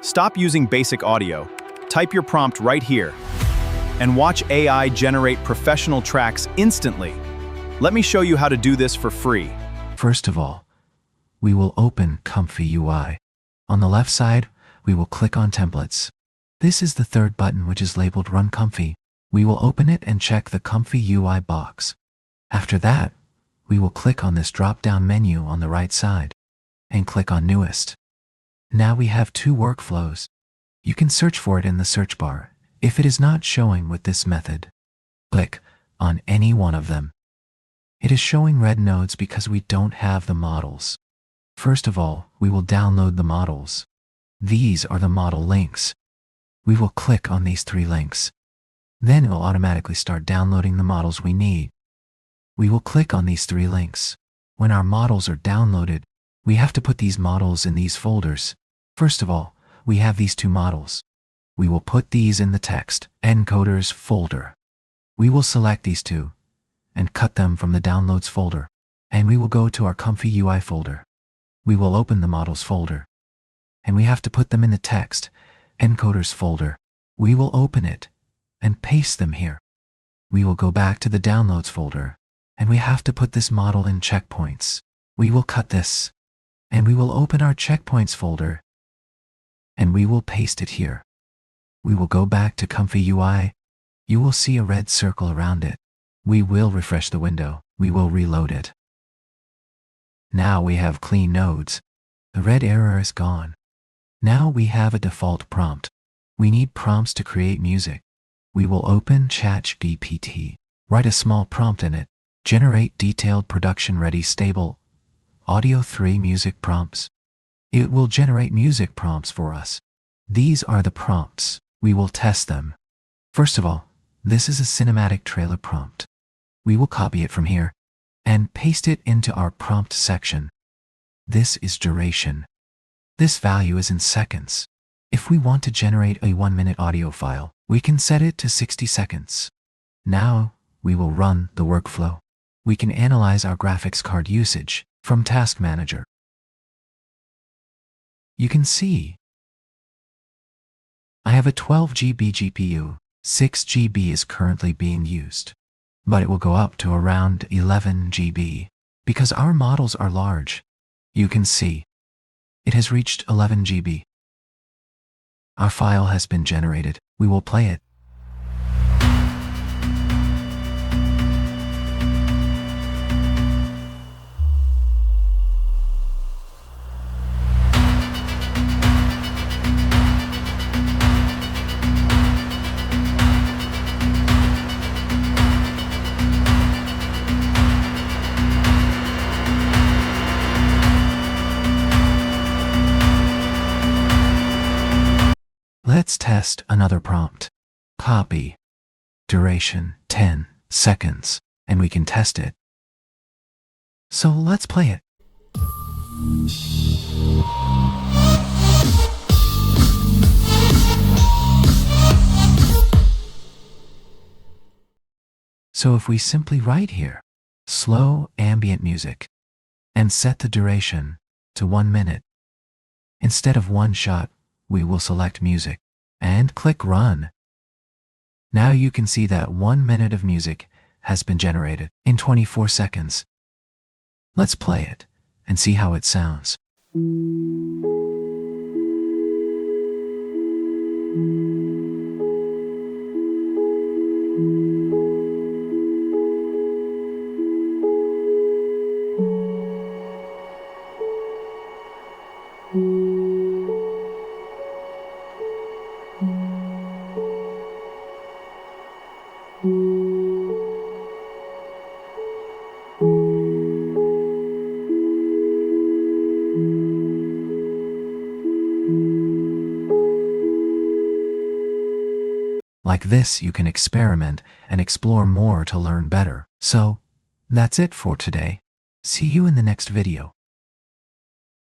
Stop using basic audio. Type your prompt right here and watch AI generate professional tracks instantly. Let me show you how to do this for free. First of all, we will open ComfyUI. On the left side, we will click on Templates. This is the third button, which is labeled Run Comfy. We will open it and check the ComfyUI box. After that, we will click on this drop-down menu on the right side and click on Newest. Now we have two workflows. You can search for it in the search bar. If it is not showing with this method, click on any one of them. It is showing red nodes because we don't have the models. First of all, we will download the models. These are the model links. We will click on these three links. Then it will automatically start downloading the models we need. We will click on these three links. When our models are downloaded, we have to put these models in these folders. First of all, we have these two models. We will put these in the text encoders folder. We will select these two and cut them from the downloads folder, and we will go to our ComfyUI folder. We will open the models folder, and we have to put them in the text encoders folder. We will open it and paste them here. We will go back to the downloads folder, and we have to put this model in checkpoints. We will cut this, and we will open our checkpoints folder, and we will paste it here. We will go back to ComfyUI. You will see a red circle around it. We will refresh the window. We will reload it. Now we have clean nodes. The red error is gone. Now we have a default prompt. We need prompts to create music. We will open ChatGPT. Write a small prompt in it. Generate detailed production-ready stable audio 3 music prompts. It will generate music prompts for us. These are the prompts. We will test them. First of all, this is a cinematic trailer prompt. We will copy it from here and paste it into our prompt section. This is duration. This value is in seconds. If we want to generate a 1-minute audio file, we can set it to 60 seconds. Now, we will run the workflow. We can analyze our graphics card usage from Task Manager. You can see I have a 12 GB GPU. 6 GB is currently being used, but it will go up to around 11 GB because our models are large. You can see it has reached 11 GB. Our file has been generated. We will play it. Let's test another prompt. Copy. Duration 10 seconds, and we can test it. So let's play it. So if we simply write here, slow ambient music, and set the duration to 1 minute, instead of one shot, we will select music and click run. Now you can see that 1 minute of music has been generated in 24 seconds. Let's play it and see how it sounds. Like this, you can experiment and explore more to learn better. So, that's it for today. See you in the next video.